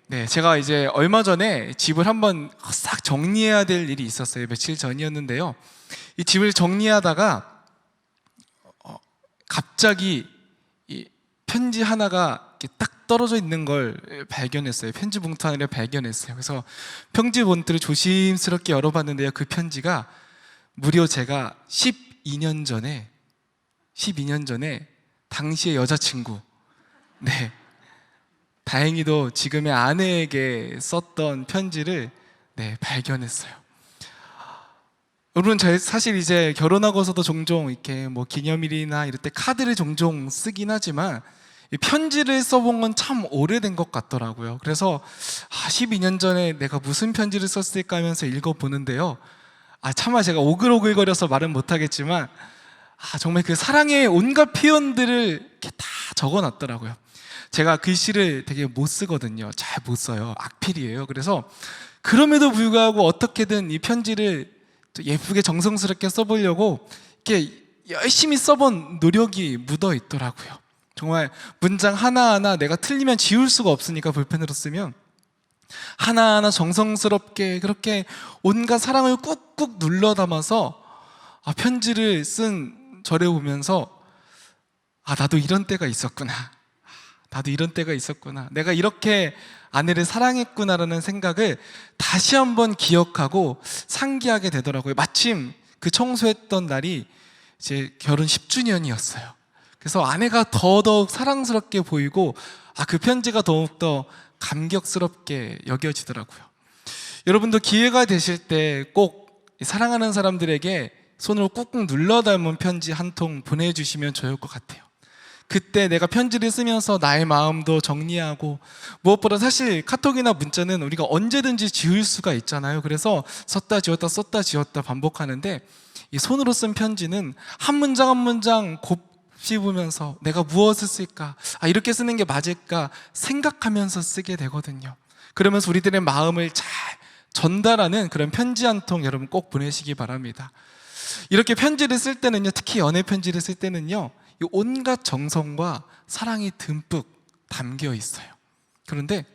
네, 제가 이제 얼마 전에 집을 한번 싹 정리해야 될 일이 있었어요. 며칠 전이었는데요. 이 집을 정리하다가 갑자기 이 편지 하나가 이렇게 딱 떨어져 있는 걸 발견했어요. 편지 봉투 하나를 발견했어요. 그래서 편지 봉투를 조심스럽게 열어봤는데요. 그 편지가 무려 제가 12년 전에 당시의 여자친구, 네, 다행히도 지금의 아내에게 썼던 편지를 발견했어요. 여러분, 저 사실 이제 결혼하고서도 종종 이렇게 뭐 기념일이나 이럴 때 카드를 종종 쓰긴 하지만 이 편지를 써본 건 참 오래된 것 같더라고요. 그래서 12년 전에 내가 무슨 편지를 썼을까 하면서 읽어보는데요. 차마 제가 오글오글거려서 말은 못하겠지만 정말 그 사랑의 온갖 표현들을 이렇게 다 적어놨더라고요. 제가 글씨를 되게 못 쓰거든요. 잘 못 써요. 악필이에요. 그래서 그럼에도 불구하고 어떻게든 이 편지를 또 예쁘게 정성스럽게 써보려고 이렇게 열심히 써본 노력이 묻어 있더라고요. 정말 문장 하나하나 내가 틀리면 지울 수가 없으니까 볼펜으로 쓰면 하나하나 정성스럽게 그렇게 온갖 사랑을 꾹꾹 눌러 담아서 편지를 쓴 저를 보면서 나도 이런 때가 있었구나. 나도 이런 때가 있었구나. 내가 이렇게 아내를 사랑했구나라는 생각을 다시 한번 기억하고 상기하게 되더라고요. 마침 그 청소했던 날이 제 결혼 10주년이었어요. 그래서 아내가 더더욱 사랑스럽게 보이고 그 편지가 더욱더 감격스럽게 여겨지더라고요. 여러분도 기회가 되실 때 꼭 사랑하는 사람들에게 손으로 꾹꾹 눌러 담은 편지 한 통 보내주시면 좋을 것 같아요. 그때 내가 편지를 쓰면서 나의 마음도 정리하고, 무엇보다 사실 카톡이나 문자는 우리가 언제든지 지울 수가 있잖아요. 그래서 썼다 지웠다 썼다 지웠다 반복하는데, 이 손으로 쓴 편지는 한 문장 한 문장 곱씹으면서 내가 무엇을 쓸까, 이렇게 쓰는 게 맞을까 생각하면서 쓰게 되거든요. 그러면서 우리들의 마음을 잘 전달하는 그런 편지 한 통 여러분 꼭 보내시기 바랍니다. 이렇게 편지를 쓸 때는요, 특히 연애 편지를 쓸 때는요, 이 온갖 정성과 사랑이 듬뿍 담겨 있어요. 그런데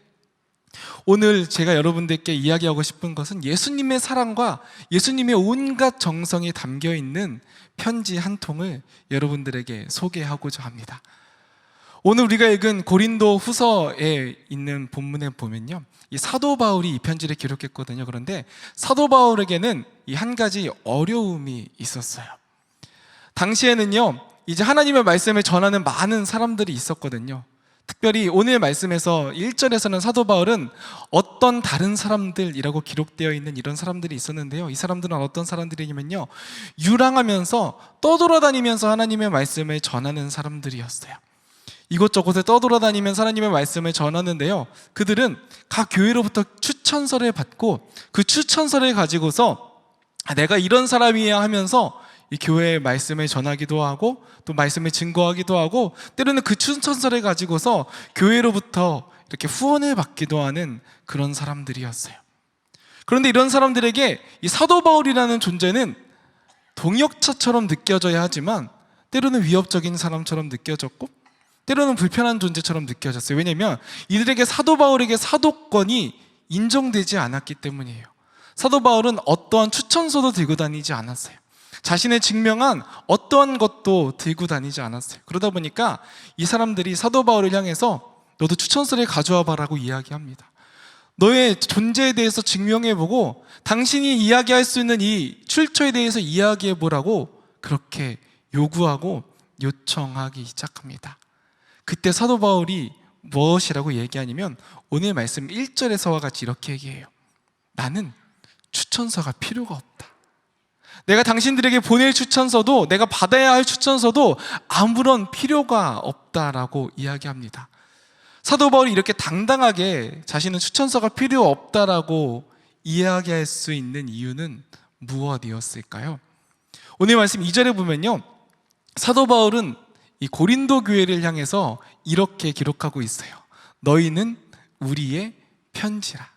오늘 제가 여러분들께 이야기하고 싶은 것은 예수님의 사랑과 예수님의 온갖 정성이 담겨 있는 편지 한 통을 여러분들에게 소개하고자 합니다. 오늘 우리가 읽은 고린도 후서에 있는 본문에 보면요, 이 사도 바울이 이 편지를 기록했거든요. 그런데 사도 바울에게는 이 한 가지 어려움이 있었어요. 당시에는요, 이제 하나님의 말씀을 전하는 많은 사람들이 있었거든요. 특별히 오늘 말씀에서 1절에서는 사도 바울은 어떤 다른 사람들이라고 기록되어 있는 이런 사람들이 있었는데요. 이 사람들은 어떤 사람들이냐면요, 유랑하면서 떠돌아다니면서 하나님의 말씀을 전하는 사람들이었어요. 이곳저곳에 떠돌아다니면서 하나님의 말씀을 전하는데요, 그들은 각 교회로부터 추천서를 받고 그 추천서를 가지고서 내가 이런 사람이야 하면서 이 교회의 말씀을 전하기도 하고 또 말씀을 증거하기도 하고, 때로는 그 추천서를 가지고서 교회로부터 이렇게 후원을 받기도 하는 그런 사람들이었어요. 그런데 이런 사람들에게 이 사도 바울이라는 존재는 동역자처럼 느껴져야 하지만 때로는 위협적인 사람처럼 느껴졌고 때로는 불편한 존재처럼 느껴졌어요. 왜냐하면 이들에게 사도 바울에게 사도권이 인정되지 않았기 때문이에요. 사도 바울은 어떠한 추천서도 들고 다니지 않았어요. 자신을 증명한 어떠한 것도 들고 다니지 않았어요. 그러다 보니까 이 사람들이 사도 바울을 향해서 너도 추천서를 가져와 봐라고 이야기합니다. 너의 존재에 대해서 증명해보고 당신이 이야기할 수 있는 이 출처에 대해서 이야기해보라고 그렇게 요구하고 요청하기 시작합니다. 그때 사도 바울이 무엇이라고 얘기하냐면 오늘 말씀 1절에서와 같이 이렇게 얘기해요. 나는 추천서가 필요가 없다. 내가 당신들에게 보낼 추천서도, 내가 받아야 할 추천서도 아무런 필요가 없다라고 이야기합니다. 사도 바울이 이렇게 당당하게 자신은 추천서가 필요 없다라고 이야기할 수 있는 이유는 무엇이었을까요? 오늘 말씀 2절에 보면요, 사도 바울은 이 고린도 교회를 향해서 이렇게 기록하고 있어요. 너희는 우리의 편지라.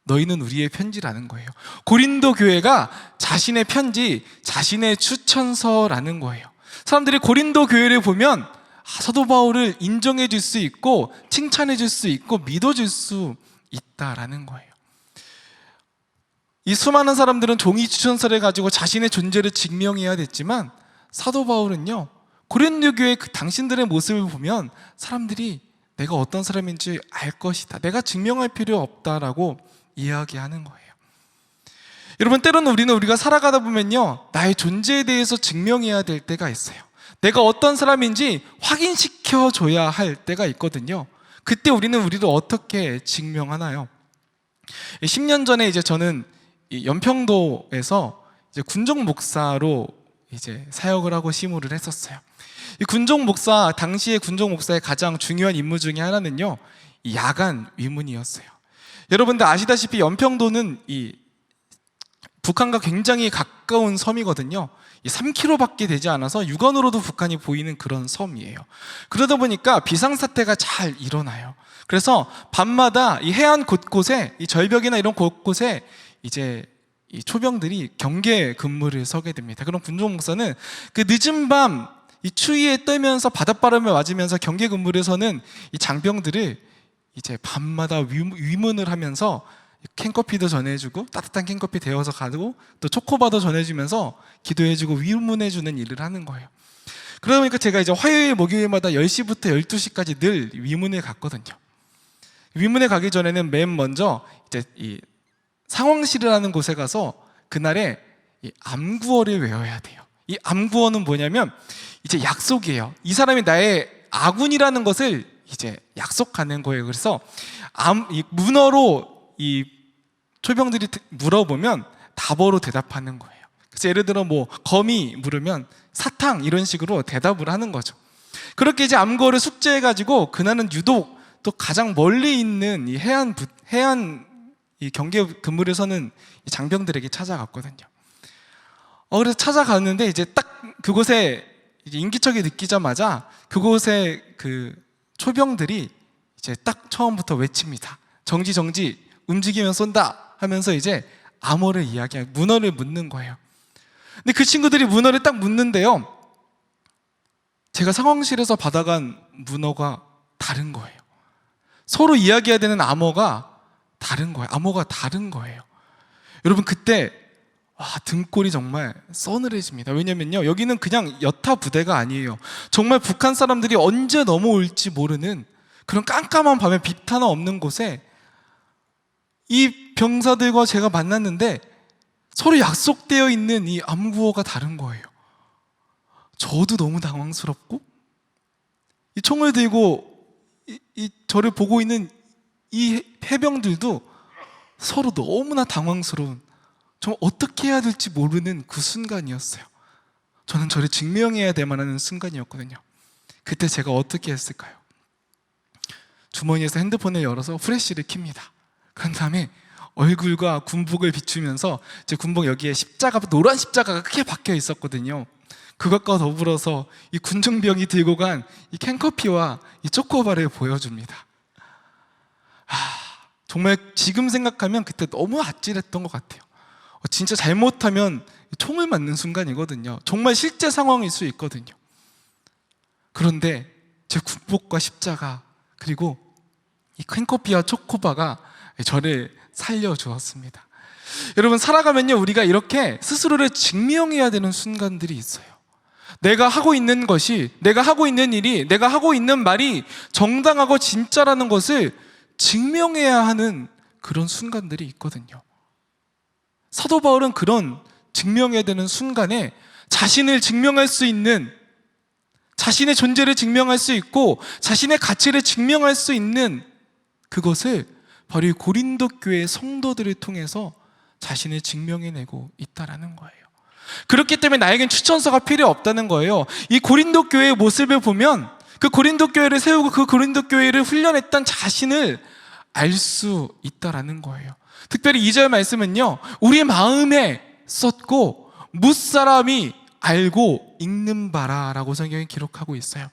너희는 우리의 편지라는 거예요. 고린도 교회가 자신의 편지, 자신의 추천서라는 거예요. 사람들이 고린도 교회를 보면 사도 바울을 인정해 줄 수 있고 칭찬해 줄 수 있고 믿어 줄 수 있다라는 거예요. 이 수많은 사람들은 종이 추천서를 가지고 자신의 존재를 증명해야 됐지만 사도 바울은요, 고린도 교회 그 당신들의 모습을 보면 사람들이 내가 어떤 사람인지 알 것이다, 내가 증명할 필요 없다라고 이야기하는 거예요. 여러분, 때로는 우리가 살아가다 보면요, 나의 존재에 대해서 증명해야 될 때가 있어요. 내가 어떤 사람인지 확인시켜줘야 할 때가 있거든요. 그때 우리는 우리를 어떻게 증명하나요? 10년 전에 이제 저는 이 연평도에서 이제 군종 목사로 이제 사역을 하고 시무를 했었어요. 이 군종 목사, 당시에 군종 목사의 가장 중요한 임무 중에 하나는요, 이 야간 위문이었어요. 여러분들 아시다시피 연평도는 이 북한과 굉장히 가까운 섬이거든요. 3km밖에 되지 않아서 육안으로도 북한이 보이는 그런 섬이에요. 그러다 보니까 비상사태가 잘 일어나요. 그래서 밤마다 이 해안 곳곳에, 이 절벽이나 이런 곳곳에 이제 이 초병들이 경계 근무를 서게 됩니다. 그럼 군종 목사는 그 늦은 밤 이 추위에 떨면서 바닷바람을 맞으면서 경계 근무를 서는 이 장병들을 이제 밤마다 위문을 하면서 캔커피도 전해주고, 따뜻한 캔커피 데워서 가지고 또 초코바도 전해주면서 기도해주고 위문해주는 일을 하는 거예요. 그러다 보니까 제가 이제 화요일 목요일마다 10시부터 12시까지 늘 위문에 갔거든요. 위문에 가기 전에는 맨 먼저 이제 이 상황실이라는 곳에 가서 그날에 이 암구어를 외워야 돼요. 이 암구어는 뭐냐면 이제 약속이에요. 이 사람이 나의 아군이라는 것을 이제 약속하는 거예요. 그래서 이 문어로 이 초병들이 물어보면 답어로 대답하는 거예요. 그래서 예를 들어 뭐 거미 물으면 사탕, 이런 식으로 대답을 하는 거죠. 그렇게 이제 암구어를 숙제해가지고 그날은 유독 또 가장 멀리 있는 이 해안 이 경계 근무를 서는 이 장병들에게 찾아갔거든요. 그래서 찾아갔는데 이제 딱 그곳에 이제 인기척이 느끼자마자 그곳에 그 초병들이 이제 딱 처음부터 외칩니다. 정지 정지, 움직이면 쏜다 하면서 이제 암호를 이야기하고 문어를 묻는 거예요. 근데 그 친구들이 문어를 딱 묻는데요, 제가 상황실에서 받아간 문어가 다른 거예요. 서로 이야기해야 되는 암호가 다른 거예요. 암호가 다른 거예요. 여러분, 그때 등골이 정말 서늘해집니다. 왜냐면요, 여기는 그냥 여타 부대가 아니에요. 정말 북한 사람들이 언제 넘어올지 모르는 그런 깜깜한 밤에 빛 하나 없는 곳에 이 병사들과 제가 만났는데 서로 약속되어 있는 이 암구어가 다른 거예요. 저도 너무 당황스럽고, 이 총을 들고 이 저를 보고 있는 이 해병들도 서로 너무나 당황스러운, 정말 어떻게 해야 될지 모르는 그 순간이었어요. 저는 저를 증명해야 될 만한 순간이었거든요. 그때 제가 어떻게 했을까요? 주머니에서 핸드폰을 열어서 프레쉬를 킵니다. 그런 다음에 얼굴과 군복을 비추면서, 제 군복 여기에 십자가, 노란 십자가가 크게 박혀 있었거든요. 그것과 더불어서 이 군중병이 들고 간 이 캔커피와 이 초코바를 보여줍니다. 정말 지금 생각하면 그때 너무 아찔했던 것 같아요. 진짜 잘못하면 총을 맞는 순간이거든요. 정말 실제 상황일 수 있거든요. 그런데 제 군복과 십자가, 그리고 이 캔커피와 초코바가 저를 살려주었습니다. 여러분, 살아가면요, 우리가 이렇게 스스로를 증명해야 되는 순간들이 있어요. 내가 하고 있는 것이, 내가 하고 있는 일이, 내가 하고 있는 말이 정당하고 진짜라는 것을 증명해야 하는 그런 순간들이 있거든요. 사도 바울은 그런 증명해야 되는 순간에 자신을 증명할 수 있는, 자신의 존재를 증명할 수 있고 자신의 가치를 증명할 수 있는 그것을 바로 이 고린도 교회 성도들을 통해서 자신을 증명해내고 있다라는 거예요. 그렇기 때문에 나에겐 추천서가 필요 없다는 거예요. 이 고린도 교회의 모습을 보면 그 고린도 교회를 세우고 그 고린도 교회를 훈련했던 자신을 알 수 있다라는 거예요. 특별히 2절 말씀은요, 우리 마음에 썼고 뭇사람이 알고 읽는 바라라고 성경이 기록하고 있어요.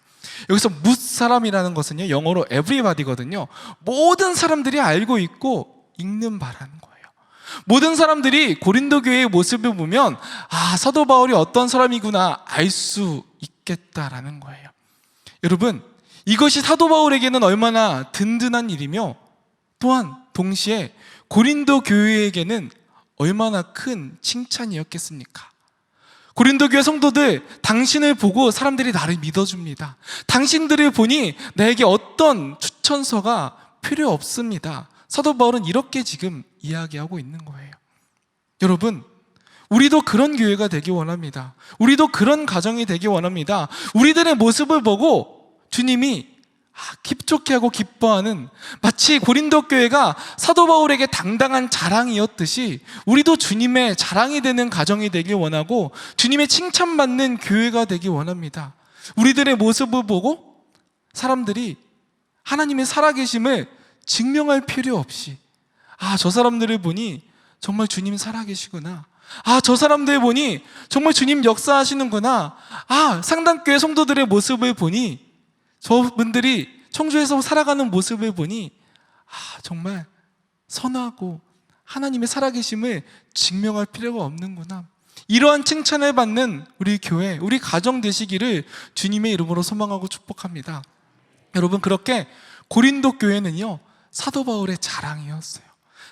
여기서 뭇사람이라는 것은요, 영어로 everybody거든요. 모든 사람들이 알고 있고 읽는 바라는 거예요. 모든 사람들이 고린도 교회의 모습을 보면 사도 바울이 어떤 사람이구나 알 수 있겠다라는 거예요. 여러분, 이것이 사도 바울에게는 얼마나 든든한 일이며 또한 동시에 고린도 교회에게는 얼마나 큰 칭찬이었겠습니까? 고린도 교회 성도들, 당신을 보고 사람들이 나를 믿어줍니다. 당신들을 보니 나에게 어떤 추천서가 필요 없습니다. 사도 바울은 이렇게 지금 이야기하고 있는 거예요. 여러분, 우리도 그런 교회가 되기 원합니다. 우리도 그런 가정이 되기 원합니다. 우리들의 모습을 보고 주님이 기쁘게 하고 기뻐하는, 마치 고린도 교회가 사도 바울에게 당당한 자랑이었듯이 우리도 주님의 자랑이 되는 가정이 되길 원하고 주님의 칭찬받는 교회가 되기 원합니다. 우리들의 모습을 보고 사람들이 하나님의 살아계심을 증명할 필요 없이, 저 사람들을 보니 정말 주님 살아계시구나, 저 사람들 보니 정말 주님 역사하시는구나, 상당교회 성도들의 모습을 보니, 저분들이 청주에서 살아가는 모습을 보니 정말 선하고 하나님의 살아계심을 증명할 필요가 없는구나, 이러한 칭찬을 받는 우리 교회, 우리 가정 되시기를 주님의 이름으로 소망하고 축복합니다. 여러분, 그렇게 고린도 교회는요, 사도 바울의 자랑이었어요.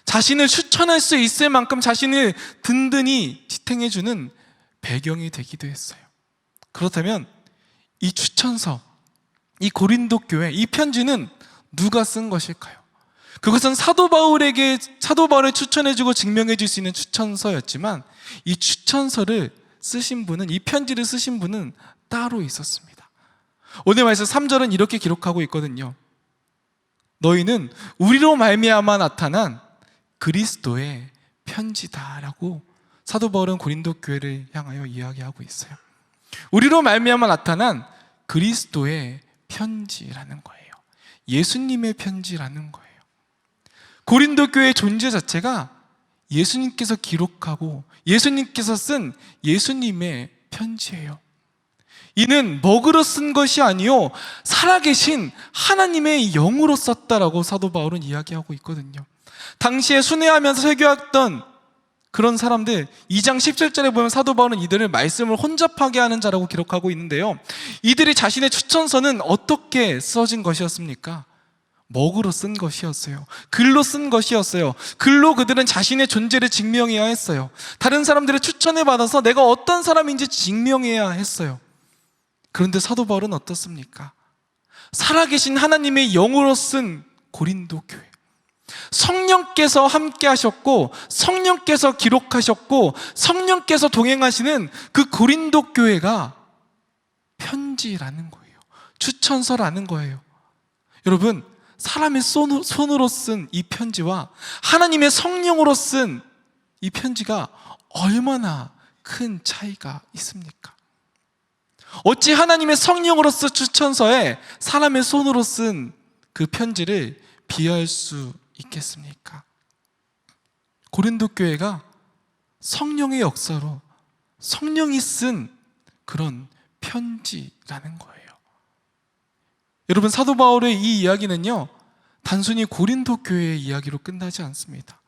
자신을 추천할 수 있을 만큼 자신을 든든히 지탱해주는 배경이 되기도 했어요. 그렇다면 이 추천서, 이 고린도 교회, 이 편지는 누가 쓴 것일까요? 그것은 사도 바울을 추천해주고 증명해줄 수 있는 추천서였지만, 이 추천서를 쓰신 분은, 이 편지를 쓰신 분은 따로 있었습니다. 오늘 말씀 3절은 이렇게 기록하고 있거든요. 너희는 우리로 말미암아 나타난 그리스도의 편지다라고 사도 바울은 고린도 교회를 향하여 이야기하고 있어요. 우리로 말미암아 나타난 그리스도의 편지라는 거예요. 예수님의 편지라는 거예요. 고린도 교회의 존재 자체가 예수님께서 기록하고 예수님께서 쓴 예수님의 편지예요. 이는 먹으로 쓴 것이 아니요 살아계신 하나님의 영으로 썼다라고 사도 바울은 이야기하고 있거든요. 당시에 순회하면서 설교했던 그런 사람들, 2장 17절에 보면 사도 바울은 이들을 말씀을 혼잡하게 하는 자라고 기록하고 있는데요, 이들이 자신의 추천서는 어떻게 써진 것이었습니까? 먹으로 쓴 것이었어요. 글로 쓴 것이었어요. 글로 그들은 자신의 존재를 증명해야 했어요. 다른 사람들의 추천을 받아서 내가 어떤 사람인지 증명해야 했어요. 그런데 사도 바울은 어떻습니까? 살아계신 하나님의 영으로 쓴 고린도 교회, 성령께서 함께 하셨고 성령께서 기록하셨고 성령께서 동행하시는 그 고린도 교회가 편지라는 거예요. 추천서라는 거예요. 여러분, 사람의 손으로 쓴 이 편지와 하나님의 성령으로 쓴 이 편지가 얼마나 큰 차이가 있습니까? 어찌 하나님의 성령으로서 추천서에 사람의 손으로 쓴 그 편지를 비할 수 있겠습니까? 고린도 교회가 성령의 역사로 성령이 쓴 그런 편지라는 거예요. 여러분, 사도 바울의 이 이야기는요, 단순히 고린도 교회의 이야기로 끝나지 않습니다.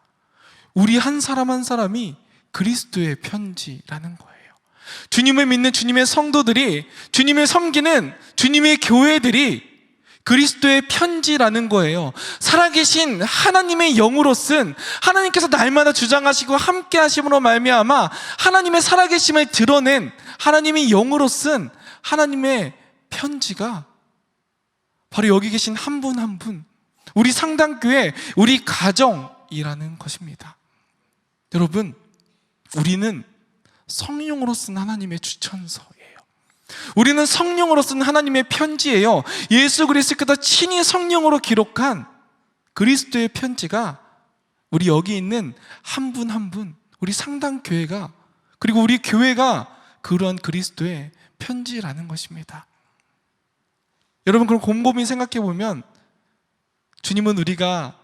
우리 한 사람 한 사람이 그리스도의 편지라는 거예요. 주님을 믿는 주님의 성도들이, 주님을 섬기는 주님의 교회들이 그리스도의 편지라는 거예요. 살아계신 하나님의 영으로 쓴, 하나님께서 날마다 주장하시고 함께 하심으로 말미암아 하나님의 살아계심을 드러낸 하나님의 영으로 쓴 하나님의 편지가 바로 여기 계신 한 분 한 분, 우리 상당교회, 우리 가정이라는 것입니다. 여러분, 우리는 성령으로 쓴 하나님의 추천서예요. 우리는 성령으로 쓴 하나님의 편지예요. 예수 그리스도께서 친히 성령으로 기록한 그리스도의 편지가 우리 여기 있는 한 분 한 분, 우리 상당교회가, 그리고 우리 교회가 그러한 그리스도의 편지라는 것입니다. 여러분, 그럼 곰곰이 생각해 보면 주님은 우리가,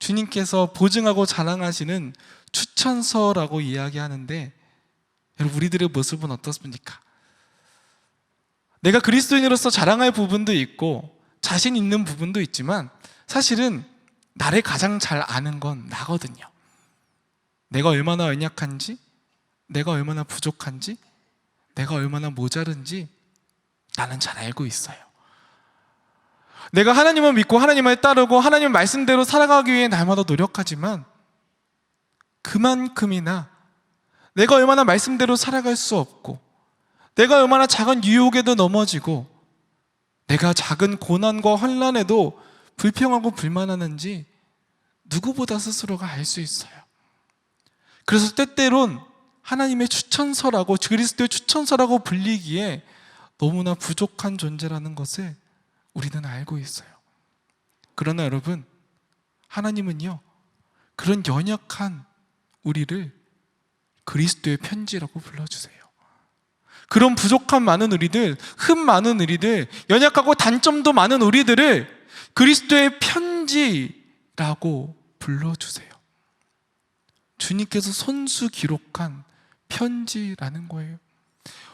주님께서 보증하고 자랑하시는 추천서라고 이야기하는데, 여러분, 우리들의 모습은 어떻습니까? 내가 그리스도인으로서 자랑할 부분도 있고 자신 있는 부분도 있지만 사실은 나를 가장 잘 아는 건 나거든요. 내가 얼마나 연약한지, 내가 얼마나 부족한지, 내가 얼마나 모자른지 나는 잘 알고 있어요. 내가 하나님을 믿고 하나님을 따르고 하나님 말씀대로 살아가기 위해 날마다 노력하지만 그만큼이나 내가 얼마나 말씀대로 살아갈 수 없고 내가 얼마나 작은 유혹에도 넘어지고 내가 작은 고난과 환난에도 불평하고 불만하는지 누구보다 스스로가 알 수 있어요. 그래서 때때론 하나님의 추천서라고, 그리스도의 추천서라고 불리기에 너무나 부족한 존재라는 것을 우리는 알고 있어요. 그러나 여러분, 하나님은요, 그런 연약한 우리를 그리스도의 편지라고 불러주세요. 그런 부족한 많은 우리들, 흠 많은 우리들, 연약하고 단점도 많은 우리들을 그리스도의 편지라고 불러주세요. 주님께서 손수 기록한 편지라는 거예요.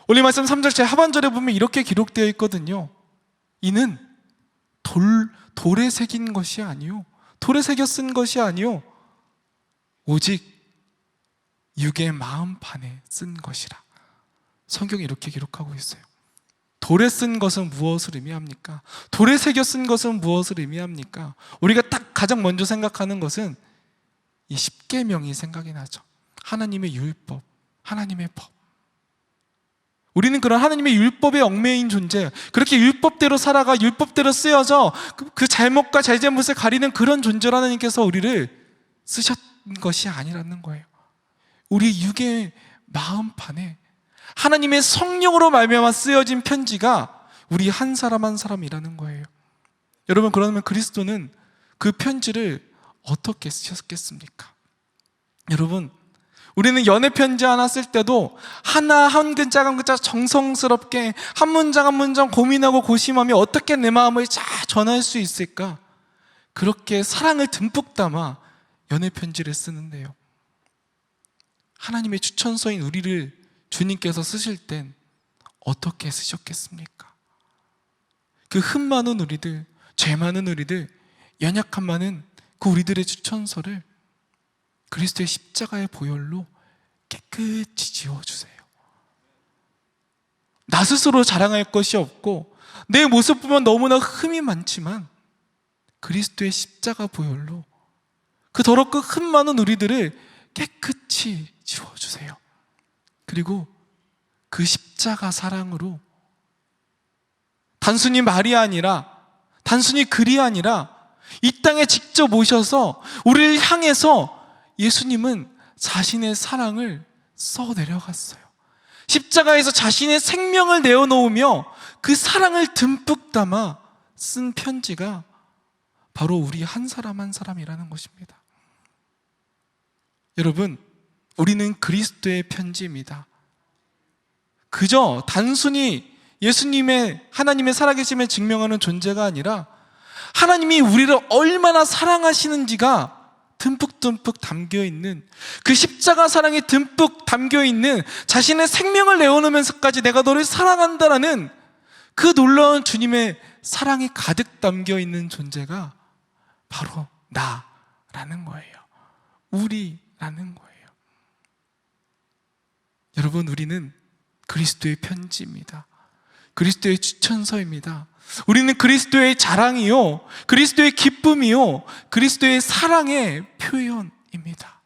오늘 말씀 3절 제 하반절에 보면 이렇게 기록되어 있거든요. 이는 돌에 새긴 것이 아니요, 돌에 새겨 쓴 것이 아니요, 오직 육의 마음판에 쓴 것이라. 성경이 이렇게 기록하고 있어요. 돌에 쓴 것은 무엇을 의미합니까? 돌에 새겨 쓴 것은 무엇을 의미합니까? 우리가 딱 가장 먼저 생각하는 것은 이 십계명이 생각이 나죠. 하나님의 율법, 하나님의 법. 우리는 그런 하나님의 율법에 얽매인 존재, 그렇게 율법대로 살아가 율법대로 쓰여져 그 잘못과 잘잘못을 가리는 그런 존재로 하나님께서 우리를 쓰셨던 것이 아니라는 거예요. 우리 육의 마음판에 하나님의 성령으로 말미암아 쓰여진 편지가 우리 한 사람 한 사람이라는 거예요. 여러분, 그러면 그리스도는 그 편지를 어떻게 쓰셨겠습니까? 여러분, 우리는 연애 편지 하나 쓸 때도 하나 한 글자 한 글자 정성스럽게 한 문장 한 문장 고민하고 고심하며 어떻게 내 마음을 잘 전할 수 있을까? 그렇게 사랑을 듬뿍 담아 연애 편지를 쓰는데요, 하나님의 추천서인 우리를 주님께서 쓰실 땐 어떻게 쓰셨겠습니까? 그 흠 많은 우리들, 죄 많은 우리들, 연약함 많은 그 우리들의 추천서를 그리스도의 십자가의 보혈로 깨끗이 지워주세요. 나 스스로 자랑할 것이 없고 내 모습 보면 너무나 흠이 많지만 그리스도의 십자가 보혈로 그 더럽고 흠 많은 우리들을 깨끗이 지워주세요. 그리고 그 십자가 사랑으로 단순히 말이 아니라, 단순히 글이 아니라 이 땅에 직접 오셔서 우리를 향해서 예수님은 자신의 사랑을 써내려갔어요. 십자가에서 자신의 생명을 내어놓으며 그 사랑을 듬뿍 담아 쓴 편지가 바로 우리 한 사람 한 사람이라는 것입니다. 여러분, 우리는 그리스도의 편지입니다. 그저 단순히 예수님의, 하나님의 살아계심을 증명하는 존재가 아니라 하나님이 우리를 얼마나 사랑하시는지가 듬뿍듬뿍 담겨있는, 그 십자가 사랑이 듬뿍 담겨있는, 자신의 생명을 내어놓으면서까지 내가 너를 사랑한다라는 그 놀라운 주님의 사랑이 가득 담겨있는 존재가 바로 나라는 거예요. 우리라는 거예요. 여러분, 우리는 그리스도의 편지입니다. 그리스도의 추천서입니다. 우리는 그리스도의 자랑이요, 그리스도의 기쁨이요, 그리스도의 사랑의 표현입니다.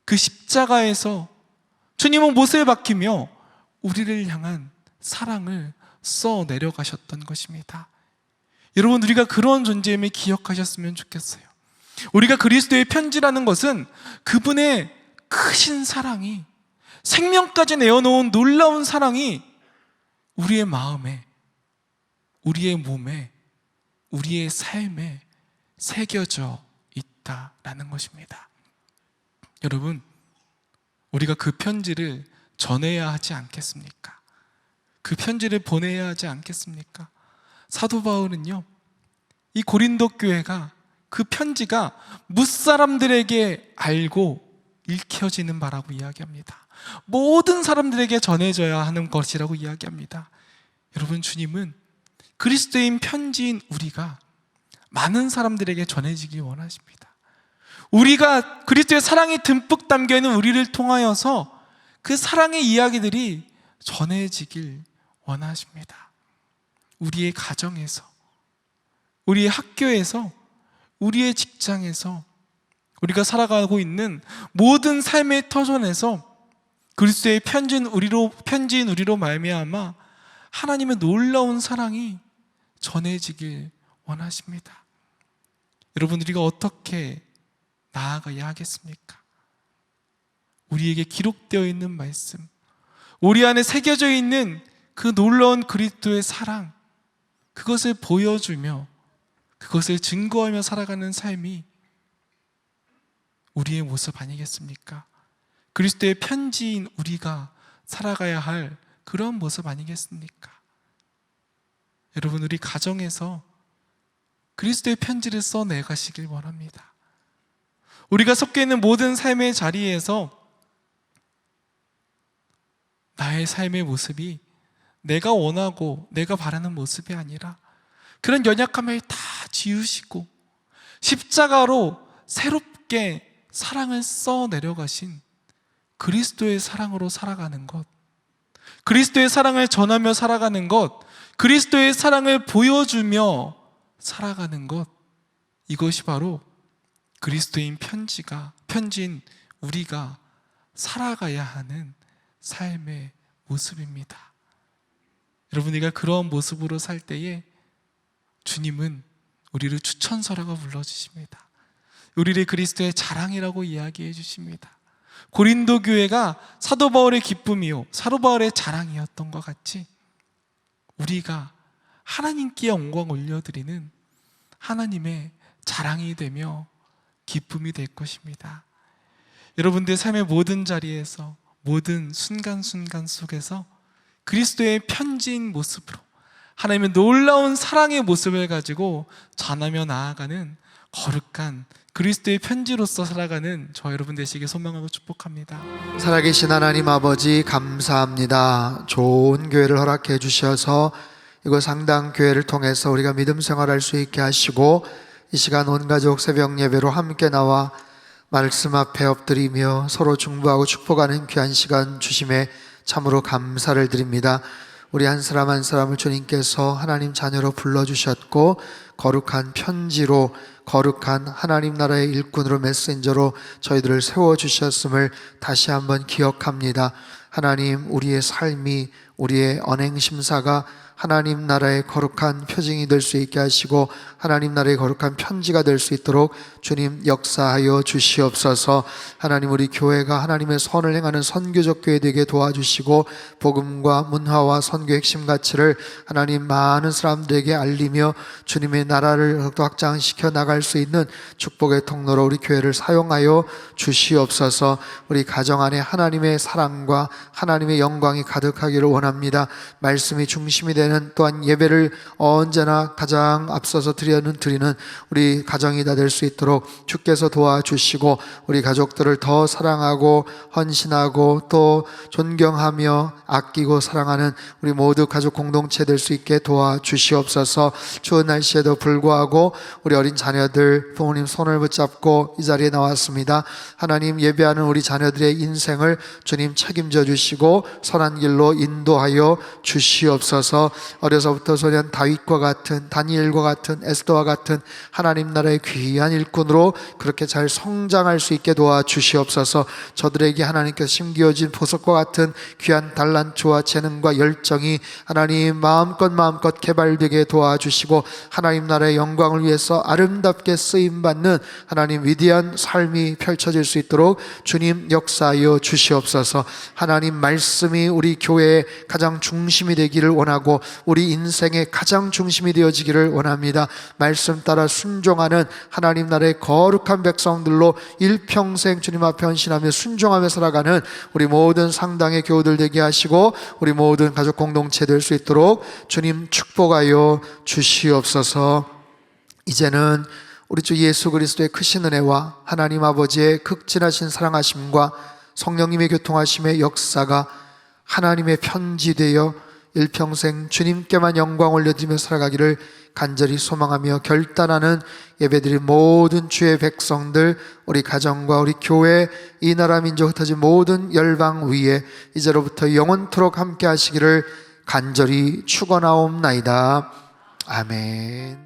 그 십자가에서 주님은 못을 박히며 우리를 향한 사랑을 써 내려가셨던 것입니다. 여러분, 우리가 그런 존재임을 기억하셨으면 좋겠어요. 우리가 그리스도의 편지라는 것은 그분의 크신 사랑이, 생명까지 내어놓은 놀라운 사랑이 우리의 마음에, 우리의 몸에, 우리의 삶에 새겨져 있다라는 것입니다. 여러분, 우리가 그 편지를 전해야 하지 않겠습니까? 그 편지를 보내야 하지 않겠습니까? 사도 바울은요, 이 고린도 교회가, 그 편지가 뭇사람들에게 알고 읽혀지는 바라고 이야기합니다. 모든 사람들에게 전해져야 하는 것이라고 이야기합니다. 여러분, 주님은 그리스도인 편지인 우리가 많은 사람들에게 전해지기 원하십니다. 우리가 그리스도의 사랑이 듬뿍 담겨있는 우리를 통하여서 그 사랑의 이야기들이 전해지길 원하십니다. 우리의 가정에서, 우리의 학교에서, 우리의 직장에서, 우리가 살아가고 있는 모든 삶의 터전에서 그리스도의 편지인 우리로 말미암아 하나님의 놀라운 사랑이 전해지길 원하십니다. 여러분, 우리가 어떻게 나아가야 하겠습니까? 우리에게 기록되어 있는 말씀, 우리 안에 새겨져 있는 그 놀라운 그리스도의 사랑, 그것을 보여주며 그것을 증거하며 살아가는 삶이 우리의 모습 아니겠습니까? 그리스도의 편지인 우리가 살아가야 할 그런 모습 아니겠습니까? 여러분, 우리 가정에서 그리스도의 편지를 써내가시길 원합니다. 우리가 섞여 있는 모든 삶의 자리에서 나의 삶의 모습이 내가 원하고 내가 바라는 모습이 아니라 그런 연약함을 다 지우시고 십자가로 새롭게 사랑을 써내려가신 그리스도의 사랑으로 살아가는 것, 그리스도의 사랑을 전하며 살아가는 것, 그리스도의 사랑을 보여주며 살아가는 것, 이것이 바로 그리스도인 편지인 우리가 살아가야 하는 삶의 모습입니다. 여러분, 우리가 그런 모습으로 살 때에 주님은 우리를 추천서라고 불러주십니다. 우리를 그리스도의 자랑이라고 이야기해 주십니다. 고린도 교회가 사도 바울의 기쁨이요 사도 바울의 자랑이었던 것 같이 우리가 하나님께 영광 올려드리는 하나님의 자랑이 되며 기쁨이 될 것입니다. 여러분들 삶의 모든 자리에서, 모든 순간순간 속에서 그리스도의 편지인 모습으로 하나님의 놀라운 사랑의 모습을 가지고 전하며 나아가는 거룩한 그리스도의 편지로서 살아가는 저 여러분 되시길 소망하고 축복합니다. 살아계신 하나님 아버지, 감사합니다. 좋은 교회를 허락해 주셔서 이곳 상당교회를 통해서 우리가 믿음 생활할 수 있게 하시고, 이 시간 온 가족 새벽 예배로 함께 나와 말씀 앞에 엎드리며 서로 중보하고 축복하는 귀한 시간 주심에 참으로 감사를 드립니다. 우리 한 사람 한 사람을 주님께서 하나님 자녀로 불러주셨고, 거룩한 편지로, 거룩한 하나님 나라의 일꾼으로, 메신저로 저희들을 세워주셨음을 다시 한번 기억합니다. 하나님, 우리의 삶이, 우리의 언행심사가 하나님 나라의 거룩한 표징이 될 수 있게 하시고 하나님 나라의 거룩한 편지가 될 수 있도록 주님 역사하여 주시옵소서. 하나님, 우리 교회가 하나님의 선을 행하는 선교적 교회 되게 도와주시고 복음과 문화와 선교의 핵심 가치를 하나님 많은 사람들에게 알리며 주님의 나라를 더 확장시켜 나갈 수 있는 축복의 통로로 우리 교회를 사용하여 주시옵소서. 우리 가정 안에 하나님의 사랑과 하나님의 영광이 가득하기를 원합니다. 말씀이 중심이 되는, 또한 예배를 언제나 가장 앞서서 드리는 우리 가정이 다 될 수 있도록 주께서 도와주시고 우리 가족들을 더 사랑하고 헌신하고 또 존경하며 아끼고 사랑하는 우리 모두 가족 공동체 될 수 있게 도와주시옵소서. 추운 날씨에도 불구하고 우리 어린 자녀들 부모님 손을 붙잡고 이 자리에 나왔습니다. 하나님, 예배하는 우리 자녀들의 인생을 주님 책임져 주시고 선한 길로 인도하여 주시옵소서. 어려서부터 소년 다윗과 같은, 다니엘과 같은, 에스더와 같은 하나님 나라의 귀한 일꾼으로 그렇게 잘 성장할 수 있게 도와주시옵소서. 저들에게 하나님께서 심기어진 보석과 같은 귀한 달란트와 재능과 열정이 하나님 마음껏 개발되게 도와주시고 하나님 나라의 영광을 위해서 아름답게 쓰임받는 하나님 위대한 삶이 펼쳐질 수 있도록 주님 역사하여 주시옵소서. 하나님, 말씀이 우리 교회의 가장 중심이 되기를 원하고 우리 인생의 가장 중심이 되어지기를 원합니다. 말씀 따라 순종하는 하나님 나라의 거룩한 백성들로 일평생 주님 앞에 헌신하며 순종하며 살아가는 우리 모든 상당의 교우들 되게 하시고 우리 모든 가족 공동체 될 수 있도록 주님 축복하여 주시옵소서. 이제는 우리 주 예수 그리스도의 크신 은혜와 하나님 아버지의 극진하신 사랑하심과 성령님의 교통하심의 역사가 하나님의 편지되어 일평생 주님께만 영광 올려드리며 살아가기를 간절히 소망하며 결단하는 예배드린 모든 주의 백성들, 우리 가정과 우리 교회, 이 나라 민족 흩어진 모든 열방 위에 이제로부터 영원토록 함께 하시기를 간절히 축원하옵나이다. 아멘.